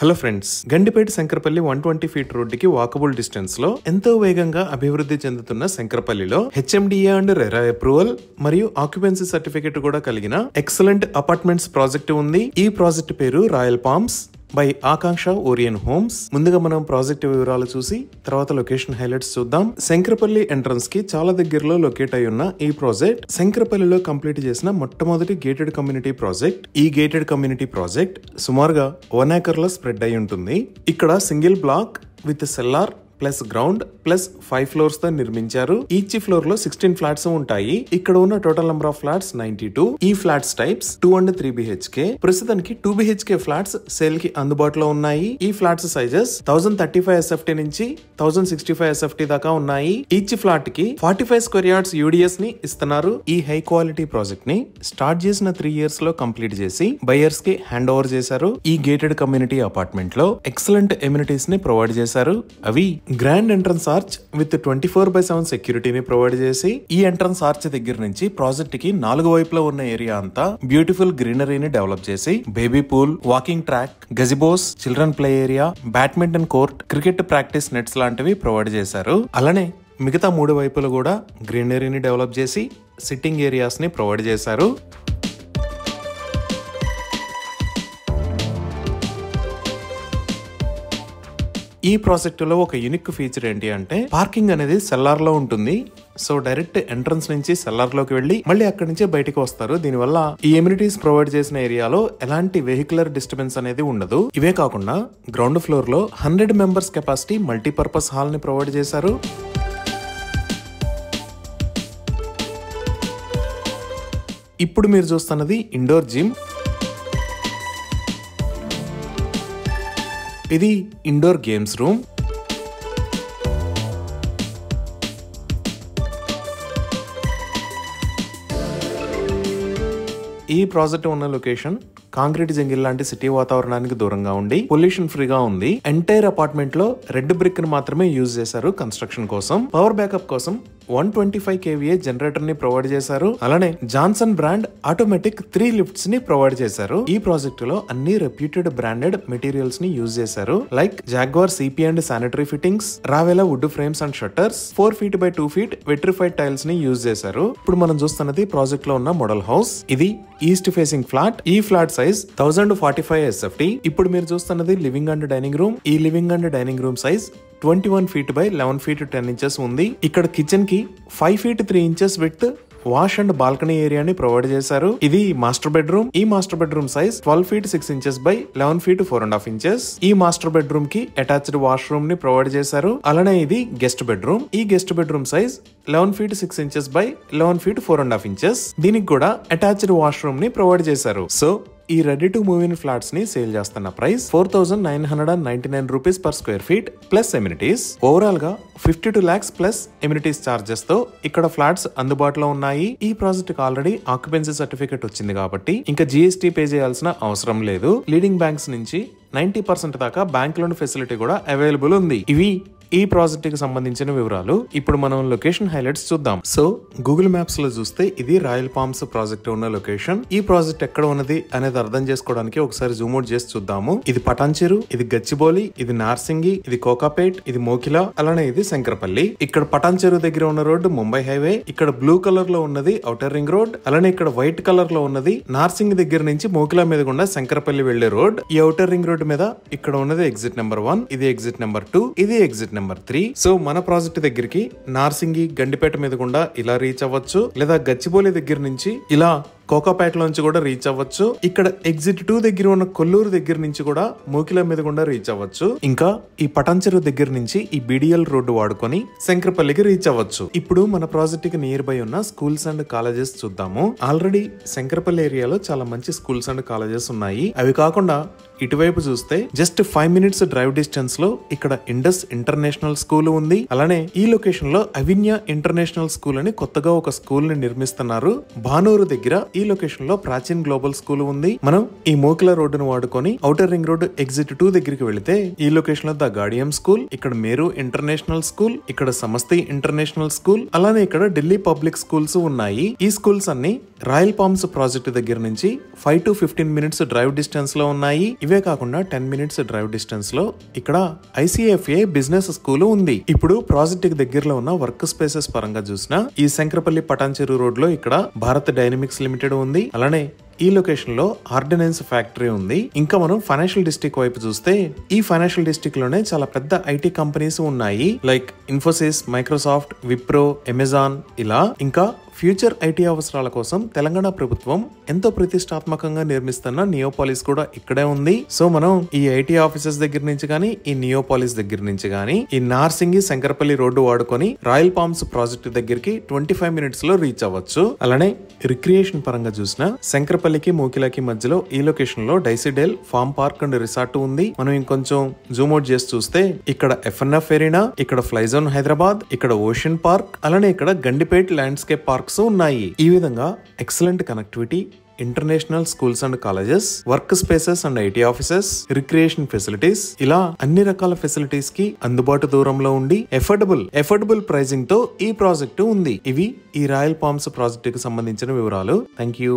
Hello friends, Gandipet Shankarpalli 120 feet రోడ్డుకి walkable distance లో ఎంతో వేగంగా అభివృద్ధి చెందుతున్న శంకరపల్లిలో హెచ్ఎండిఏ అండ్ రెరా అప్రూవల్ మరియు ఆక్యుపెన్సీ సర్టిఫికేట్ కూడా కలిగిన ఎక్సలెంట్ అపార్ట్మెంట్స్ ప్రాజెక్ట్ ఉంది. ఈ ప్రాజెక్ట్ పేరు Royal Palms by Aakanksha Orion Homes. ముందుగా మనం ప్రాజెక్ట్ వివరాలు చూసి తర్వాత లొకేషన్ హైలైట్స్ చూద్దాం. శంకరపల్లి ఎంట్రన్స్ కి చాలా దగ్గరలో లొకేట్ అయి ఉన్న ఈ ప్రాజెక్ట్ శంకరపల్లిలో కంప్లీట్ చేసిన మొట్టమొదటి గేటెడ్ కమ్యూనిటీ ప్రాజెక్ట్. ఈ గేటెడ్ కమ్యూనిటీ ప్రాజెక్ట్ సుమారుగా 1 acre లో స్ప్రెడ్ అయి ఉంటుంది. ఇక్కడ single block with cellar plus ground plus 5 floors తో నిర్మించారు. ఈచ్ ఫ్లోర్ లో 16 ఫ్లాట్స్ ఉంటాయి. ఇక్కడ ఉన్న టోటల్ నెంబర్ ఆఫ్ ఫ్లాట్స్ 92. ఈ ఫ్లాట్స్ టైప్స్ 2 and 3 BHK. ప్రస్తుతానికి 2 BHK ఫ్లాట్స్ సేల్ కి అందుబాటులో ఉన్నాయి. ఈ ఫ్లాట్స్ సైజెస్ 1035 SFT నుంచి 1065 SFT దాకా ఉన్నాయి. ఈచ్ ఫ్లాట్ కి 45 square yards UDS ని ఇస్తున్నారు. ఈ హై క్వాలిటీ ప్రాజెక్ట్ ని స్టార్ట్ చేసిన 3 years లో కంప్లీట్ చేసి బయర్స్ కి హ్యాండ్ ఓవర్ చేశారు. ఈ గేటెడ్ కమ్యూనిటీ అపార్ట్మెంట్ లో ఎక్సలెంట్ ఎమ్యూనిటీస్ ని ప్రొవైడ్ చేశారు. అవి గ్రాండ్ ఎంట్రన్స్ ఆర్చ్ విత్ 24/7 సెక్యూరిటీని ప్రొవైడ్ చేసి ఈ ఎంట్రన్స్ ఆర్చ్ దగ్గర నుంచి ప్రాజెక్ట్ కి 4 వైపులో ఉన్న ఏరియా అంతా బ్యూటిఫుల్ గ్రీనరీని డెవలప్ చేసి baby pool, walking track, గజిబోస్, children play area, badminton court, cricket practice nets లాంటివి ప్రొవైడ్ చేశారు. అలానే మిగతా 3 వైపులు కూడా గ్రీనరీని డెవలప్ చేసి సిట్టింగ్ ఏరియాస్ ని ప్రొవైడ్ చేశారు. ఈ ప్రాజెక్ట్ లో ఒక యూనిక్ ఫీచర్ ఏంటి అంటే పార్కింగ్ అనేది సెల్లార్ లో ఉంటుంది. సో డైరెక్ట్ ఎంట్రన్స్ నుంచి సెల్లార్ లోకి వెళ్లి మళ్ళీ అక్కడి నుంచే బయటకు వస్తారు. దీనివల్ల ఈ ఎమ్యూనిటీస్ ప్రొవైడ్ చేసిన ఏరియాలో ఎలాంటి వెహికులర్ డిస్టర్బెన్స్ అనేది ఉండదు. ఇవే కాకుండా గ్రౌండ్ ఫ్లోర్ లో 100 members కెపాసిటీ మల్టీపర్పస్ హాల్ ని ప్రొవైడ్ చేశారు. ఇప్పుడు మీరు చూస్తున్నది ఇండోర్ జిమ్. ఇది ఇండోర్ గేమ్స్ రూమ్. ఈ ప్రాజెక్ట్ ఉన్న లొకేషన్ కాంక్రీట్ జంగిల్ లాంటి సిటీ వాతావరణానికి దూరంగా ఉండి పొల్యూషన్ ఫ్రీగా ఉంది. ఎంటైర్ అపార్ట్మెంట్ లో రెడ్ బ్రిక్ ని మాత్రమే యూజ్ చేశారు కన్స్ట్రక్షన్ కోసం. పవర్ బ్యాకప్ కోసం 125 kVA జనరేటర్ ని ప్రొవైడ్ చేశారు. అలానే జాన్సన్ బ్రాండ్ ఆటోమేటిక్ 3 lifts ని ప్రొవైడ్ చేశారు. ఈ ప్రాజెక్ట్ లో అన్ని రెప్యూటెడ్ బ్రాండెడ్ మెటీరియల్స్ ని యూజ్ చేశారు. Like Jaguar CP and sanitary fittings, రావెలా wood frames and shutters, 4 feet by 2 feet vitrified tiles ని యూజ్ చేశారు. ఇప్పుడు మనం చూస్తున్నది ప్రాజెక్ట్ లో ఉన్న మోడల్ హౌస్. ఇది ఈస్ట్ ఫేసింగ్ ఫ్లాట్. ఈ ఫ్లాట్ సైజ్ 1045 SFT. ఇప్పుడు మీరు చూస్తున్నది లివింగ్ అండ్ డైనింగ్ రూమ్. ఈ living and dining room size 21 feet by 11 feet 10 inches ఉంది. ఇక్కడ కిచెన్ కి 5 feet 3 inches with wash and balcony ఏరియాని ప్రొవైడ్ చేశారు. ఇది మాస్టర్ బెడ్రూమ్. ఈ master bedroom size 12 feet 6 inches by 11 feet 4.5 inches. ఈ master bedroom కి అటాచ్డ్ వాష్రూమ్ ని ప్రొవైడ్ చేశారు. అలానే ఇది గెస్ట్ బెడ్రూమ్. ఈ guest bedroom size 11 feet 6 inches by 11 feet 4.5 inches. దీనికి కూడా అటాచ్డ్ వాష్రూమ్ ని ప్రొవైడ్ చేశారు. సో ఈ ready to move in flats ని సేల్ చేస్తున్న price 4,999 rupees per square feet plus amenities. Overall గా 52 lakhs ప్లస్ ఎమ్యూనిటీస్ చార్జెస్ తో ఇక్కడ ఫ్లాట్స్ అందుబాటులో ఉన్నాయి. ఈ ప్రాజెక్ట్ కి ఆల్రెడీ ఆక్యుపెన్సీ సర్టిఫికేట్ వచ్చింది కాబట్టి ఇంకా GST పే చేయాల్సిన అవసరం లేదు. లీడింగ్ బ్యాంక్స్ నుంచి 90% దాకా బ్యాంక్ లోన్ ఫెసిలిటీ కూడా అవైలబుల్ ఉంది. ఇవి ఈ ప్రాజెక్ట్ కి సంబంధించిన వివరాలు. ఇప్పుడు మనం లొకేషన్ హైలైట్స్ చూద్దాం. సో గూగుల్ మ్యాప్స్ లో చూస్తే ఇది రాయల్ పామ్స్ ప్రాజెక్ట్ ఉన్న లొకేషన్. ఈ ప్రాజెక్ట్ ఎక్కడ ఉన్నది అనేది అర్థం చేసుకోవడానికి ఒకసారి జూమ్ అవుట్ చేసి చూద్దాము. ఇది పటాన్చెరు, ఇది గచ్చిబౌలి, ఇది నార్సింగి, ఇది కోకాపేట్, ఇది మోకిలా, అలానే ఇది శంకరపల్లి. ఇక్కడ పటాన్చెరు దగ్గర ఉన్న రోడ్డు ముంబై హైవే. ఇక్కడ బ్లూ కలర్ లో ఉన్నది ఔటర్ రింగ్ రోడ్. అలానే ఇక్కడ వైట్ కలర్ లో ఉన్నది నార్సింగి దగ్గర నుంచి మోకిలా మీద గుండా శంకరపల్లి వెళ్లే రోడ్. ఈ ఔటర్ రింగ్ రోడ్ మీద ఇక్కడ ఉన్నది ఎగ్జిట్ నెంబర్ 1, ఇది ఎగ్జిట్ నెంబర్ 2, ఇది ఎగ్జిట్ నెంబర్ 3. సో మన ప్రాజెక్ట్ దగ్గరికి నార్సింగి, గండిపేట మీద గుండా ఇలా రీచ్ అవ్వచ్చు, లేదా గచ్చిబౌలి దగ్గర నుంచి ఇలా కోకాపేట లోంచి కూడా రీచ్ అవ్వచ్చు. ఇక్కడ ఎగ్జిట్ 2 దగ్గర ఉన్న కొల్లూరు దగ్గర నుంచి కూడా మోకిలా మీద గుండా రీచ్ అవ్వచ్చు. ఇంకా ఈ పటాన్చెరు దగ్గర నుంచి ఈ BDL రోడ్డు వాడుకొని శంకరపల్లికి రీచ్ అవ్వచ్చు. ఇప్పుడు మన ప్రాజెక్ట్ కి నియర్ బై ఉన్న స్కూల్స్ అండ్ కాలేజెస్ చూద్దాము. ఆల్రెడీ శంకరపల్లి ఏరియాలో చాలా మంచి స్కూల్స్ అండ్ కాలేజెస్ ఉన్నాయి. అవి కాకుండా ఇటువైపు చూస్తే జస్ట్ 5 minutes డ్రైవ్ డిస్టెన్స్ లో ఇక్కడ ఇండస్ ఇంటర్నేషనల్ స్కూల్ ఉంది. అలానే ఈ లొకేషన్ లో అవిన్య ఇంటర్నేషనల్ స్కూల్ అని కొత్తగా ఒక స్కూల్ ని నిర్మిస్తున్నారు. భానూరు దగ్గర ఈ లొకేషన్ లో ప్రాచీన్ గ్లోబల్ స్కూల్ ఉంది. మనం ఈ మోకిలా రోడ్డును వాడుకొని ఔటర్ రింగ్ రోడ్ ఎగ్జిట్ 2 దగ్గరికి వెళితే ఈ లొకేషన్ లో ద గార్డియం స్కూల్, ఇక్కడ మేరు ఇంటర్నేషనల్ స్కూల్, ఇక్కడ సమస్తి ఇంటర్నేషనల్ స్కూల్, అలానే ఇక్కడ ఢిల్లీ పబ్లిక్ స్కూల్స్ ఉన్నాయి. ఈ స్కూల్స్ అన్ని రాయల్ పామ్స్ ప్రాజెక్ట్ దగ్గర నుంచి 5 to 15 minutes డ్రైవ్ డిస్టెన్స్ లో ఉన్నాయి. ఇవే కాకుండా 10 మినిట్స్ డ్రైవ్ డిస్టెన్స్ లో ఇక్కడ ICFA బిజినెస్ స్కూల్ ఉంది. ఇప్పుడు ప్రాజెక్ట్ కి దగ్గరలో ఉన్న వర్క్ స్పేసెస్ పరంగా చూసినా ఈ శంకరపల్లి పటాన్చెరు రోడ్ లో ఇక్కడ భారత్ డైనమిక్స్ లిమిటెడ్ ఉంది. అలానే ఈ లొకేషన్ లో ఆర్డినెన్స్ ఫ్యాక్టరీ ఉంది. ఇంకా మనం ఫైనాన్షియల్ డిస్ట్రిక్ట్ వైపు చూస్తే ఈ ఫైనాన్షియల్ డిస్ట్రిక్ట్ లోనే చాలా పెద్ద ఐటీ కంపెనీస్ ఉన్నాయి. Like Infosys, Microsoft, Wipro, Amazon ఇలా. ఇంకా ఫ్యూచర్ ఐటీ అవసరాల కోసం తెలంగాణ ప్రభుత్వం ఎంతో ప్రతిష్టాత్మకంగా నిర్మిస్తున్న నియోపాలిస్ కూడా ఇక్కడే ఉంది. సో మనం ఈ ఐటీ ఆఫీసెస్ దగ్గర నుంచి గానీ, ఈ నియోపాలిస్ దగ్గర నుంచి గానీ, ఈ నార్సింగి శంకరపల్లి రోడ్డు వాడుకొని రాయల్ పామ్స్ ప్రాజెక్ట్ దగ్గరికి 25 మినిట్స్ లో రీచ్ అవ్వచ్చు. అలానే రిక్రియేషన్ పరంగా చూసినా శంకరపల్లికి మోకిలాకి మధ్యలో ఈ లొకేషన్ లో డైసిడేల్ ఫార్మ్ పార్క్ అండ్ రిసార్ట్ ఉంది. మనం ఇంకొంచెం జూమ్ అవుట్ చేసి చూస్తే ఇక్కడ FNF ఎరీనా, ఇక్కడ ఫ్లైజోన్ హైదరాబాద్, ఇక్కడ ఓషన్ పార్క్, అలానే ఇక్కడ గండిపేట్ ల్యాండ్స్కేప్ పార్క్స్ ఉన్నాయి. ఈ విధంగా excellent connectivity, international schools and colleges, work spaces and IT offices, recreation facilities ఇలా అన్ని రకాల ఫెసిలిటీస్ కి అందుబాటు దూరంలో ఉండి ఎఫోర్డబుల్ ప్రైజింగ్ తో ఈ ప్రాజెక్టు ఉంది. ఇవి ఈ రాయల్ పామ్స్ ప్రాజెక్ట్ కి సంబంధించిన వివరాలు. Thank you.